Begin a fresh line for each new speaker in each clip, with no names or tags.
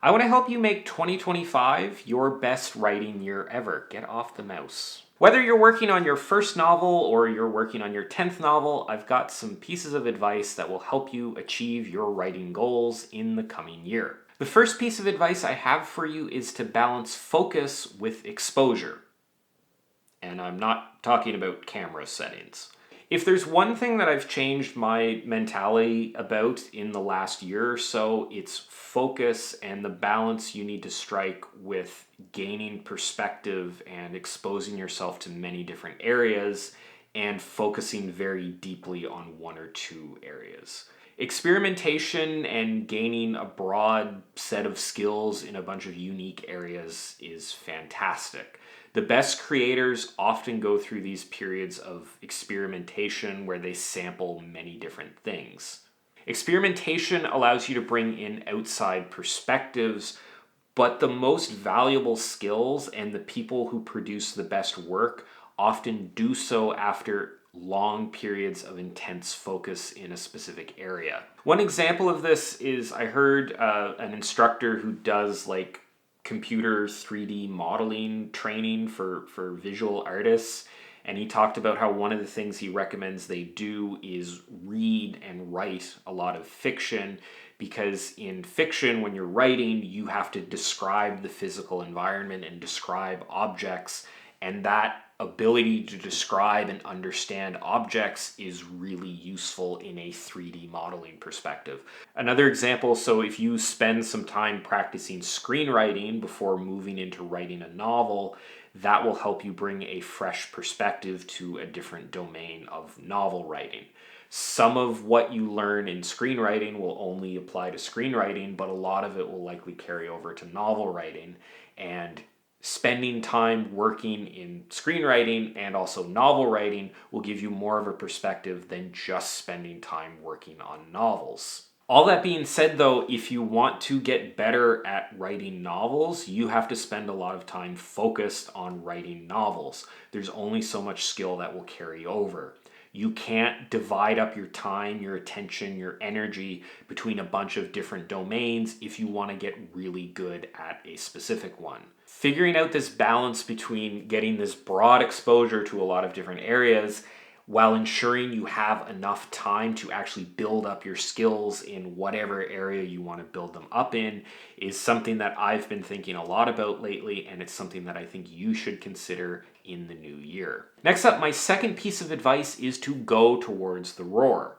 I want to help you make 2025 your best writing year ever. Get off the mouse. Whether you're working on your first novel or you're working on your 10th novel, I've got some pieces of advice that will help you achieve your writing goals in the coming year. The first piece of advice I have for you is to balance focus with exposure. And I'm not talking about camera settings. If there's one thing that I've changed my mentality about in the last year or so, it's focus and the balance you need to strike with gaining perspective and exposing yourself to many different areas and focusing very deeply on one or two areas. Experimentation and gaining a broad set of skills in a bunch of unique areas is fantastic. The best creators often go through these periods of experimentation where they sample many different things. Experimentation allows you to bring in outside perspectives, but the most valuable skills and the people who produce the best work often do so after long periods of intense focus in a specific area. One example of this is I heard an instructor who does like computer 3D modeling training for visual artists. And he talked about how one of the things he recommends they do is read and write a lot of fiction, because in fiction, when you're writing, you have to describe the physical environment and describe objects. And that ability to describe and understand objects is really useful in a 3D modeling perspective. Another example, so if you spend some time practicing screenwriting before moving into writing a novel, that will help you bring a fresh perspective to a different domain of novel writing. Some of what you learn in screenwriting will only apply to screenwriting, but a lot of it will likely carry over to novel writing. And spending time working in screenwriting and also novel writing will give you more of a perspective than just spending time working on novels. All that being said, though, if you want to get better at writing novels, you have to spend a lot of time focused on writing novels. There's only so much skill that will carry over. You can't divide up your time, your attention, your energy between a bunch of different domains if you want to get really good at a specific one. Figuring out this balance between getting this broad exposure to a lot of different areas while ensuring you have enough time to actually build up your skills in whatever area you want to build them up in is something that I've been thinking a lot about lately, and it's something that I think you should consider in the new year. Next up, my second piece of advice is to go towards the roar.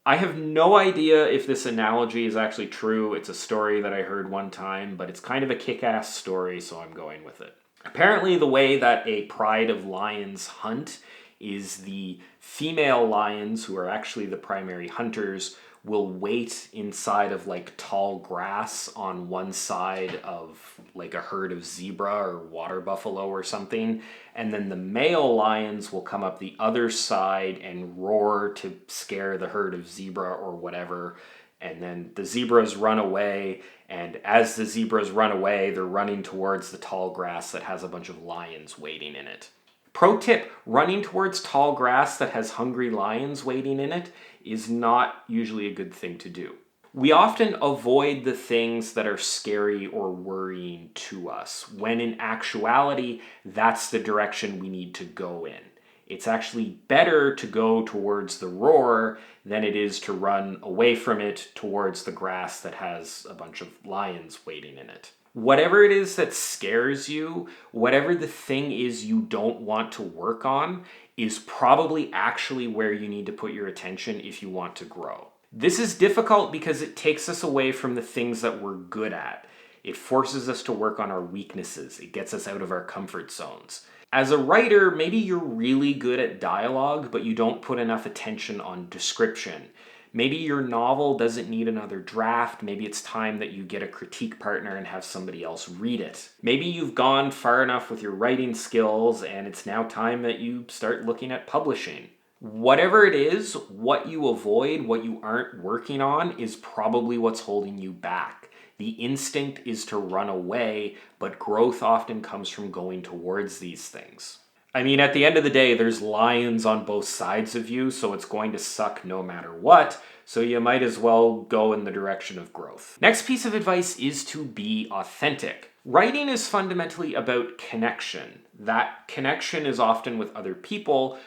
I have no idea if this analogy is actually true. It's a story that I heard one time, but it's kind of a kick-ass story, so I'm going with it. Apparently, the way that a pride of lions hunt is the female lions, who are actually the primary hunters, will wait inside of like tall grass on one side of like a herd of zebra or water buffalo or something, and then the male lions will come up the other side and roar to scare the herd of zebra or whatever, and then the zebras run away, and as the zebras run away, they're running towards the tall grass that has a bunch of lions waiting in it. Pro tip, running towards tall grass that has hungry lions waiting in it is not usually a good thing to do. We often avoid the things that are scary or worrying to us, when in actuality, that's the direction we need to go in. It's actually better to go towards the roar than it is to run away from it towards the grass that has a bunch of lions waiting in it. Whatever it is that scares you, whatever the thing is you don't want to work on, is probably actually where you need to put your attention if you want to grow. This is difficult because it takes us away from the things that we're good at. It forces us to work on our weaknesses. It gets us out of our comfort zones. As a writer, maybe you're really good at dialogue, but you don't put enough attention on description. Maybe your novel doesn't need another draft. Maybe it's time that you get a critique partner and have somebody else read it. Maybe you've gone far enough with your writing skills and it's now time that you start looking at publishing. Whatever it is, what you avoid, what you aren't working on is probably what's holding you back. The instinct is to run away, but growth often comes from going towards these things. I mean, at the end of the day, there's lions on both sides of you, so it's going to suck no matter what. So you might as well go in the direction of growth. Next piece of advice is to be authentic. Writing is fundamentally about connection. That connection is often with other people,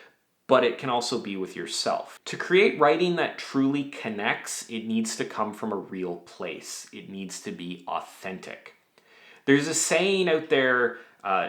but it can also be with yourself. To create writing that truly connects, it needs to come from a real place. It needs to be authentic. There's a saying out there,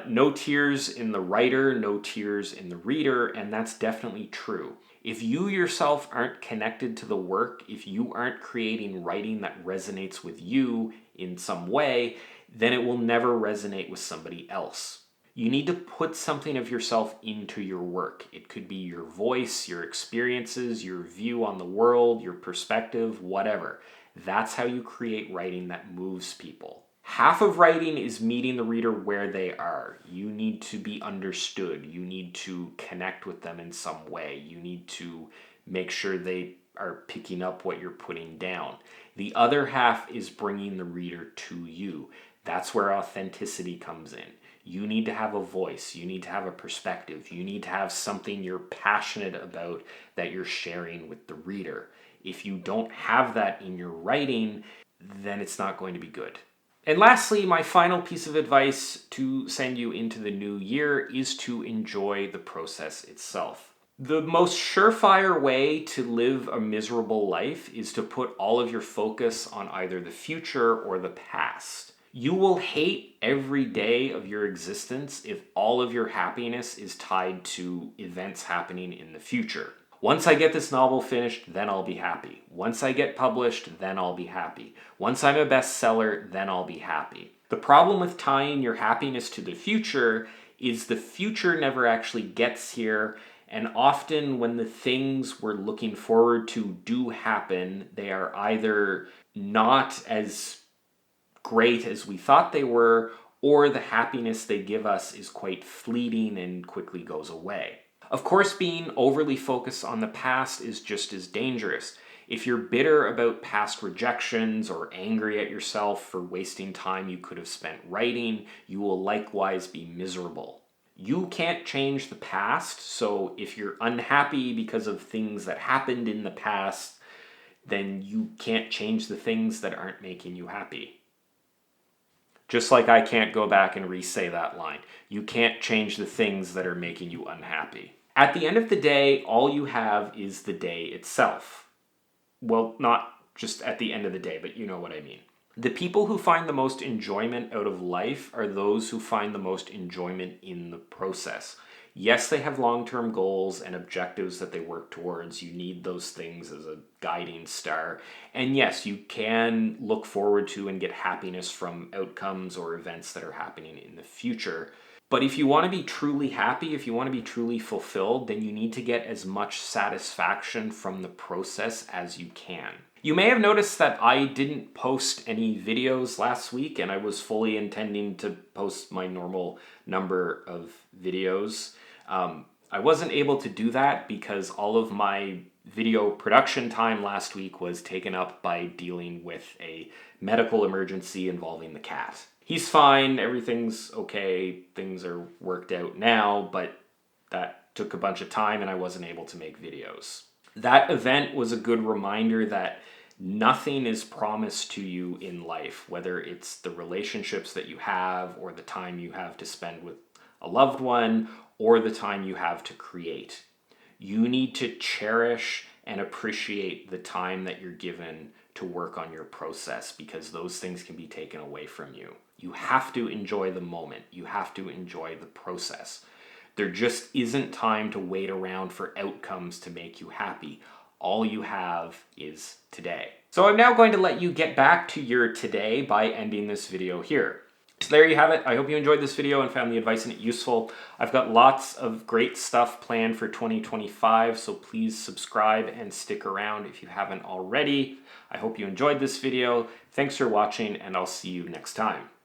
no tears in the writer, no tears in the reader, and that's definitely true. If you yourself aren't connected to the work, if you aren't creating writing that resonates with you in some way, then it will never resonate with somebody else. You need to put something of yourself into your work. It could be your voice, your experiences, your view on the world, your perspective, whatever. That's how you create writing that moves people. Half of writing is meeting the reader where they are. You need to be understood. You need to connect with them in some way. You need to make sure they are picking up what you're putting down. The other half is bringing the reader to you. That's where authenticity comes in. You need to have a voice. You need to have a perspective. You need to have something you're passionate about that you're sharing with the reader. If you don't have that in your writing, then it's not going to be good. And lastly, my final piece of advice to send you into the new year is to enjoy the process itself. The most surefire way to live a miserable life is to put all of your focus on either the future or the past. You will hate every day of your existence if all of your happiness is tied to events happening in the future. Once I get this novel finished, then I'll be happy. Once I get published, then I'll be happy. Once I'm a bestseller, then I'll be happy. The problem with tying your happiness to the future is the future never actually gets here, and often when the things we're looking forward to do happen, they are either not as great as we thought they were, or the happiness they give us is quite fleeting and quickly goes away. Of course, being overly focused on the past is just as dangerous. If you're bitter about past rejections or angry at yourself for wasting time you could have spent writing, you will likewise be miserable. You can't change the past, so if you're unhappy because of things that happened in the past, then you can't change the things that aren't making you happy. Just like I can't go back and re-say that line. You can't change the things that are making you unhappy. At the end of the day, all you have is the day itself. Well, not just at the end of the day, but you know what I mean. The people who find the most enjoyment out of life are those who find the most enjoyment in the process. Yes, they have long-term goals and objectives that they work towards. You need those things as a guiding star. And yes, you can look forward to and get happiness from outcomes or events that are happening in the future. But if you want to be truly happy, if you want to be truly fulfilled, then you need to get as much satisfaction from the process as you can. You may have noticed that I didn't post any videos last week, and I was fully intending to post my normal number of videos. I wasn't able to do that because all of my video production time last week was taken up by dealing with a medical emergency involving the cat. He's fine, everything's okay, things are worked out now, but that took a bunch of time and I wasn't able to make videos. That event was a good reminder that nothing is promised to you in life, whether it's the relationships that you have or the time you have to spend with a loved one or the time you have to create. You need to cherish and appreciate the time that you're given to work on your process because those things can be taken away from you. You have to enjoy the moment. You have to enjoy the process. There just isn't time to wait around for outcomes to make you happy. All you have is today. So I'm now going to let you get back to your today by ending this video here. So there you have it. I hope you enjoyed this video and found the advice in it useful. I've got lots of great stuff planned for 2025, so please subscribe and stick around if you haven't already. I hope you enjoyed this video. Thanks for watching, and I'll see you next time.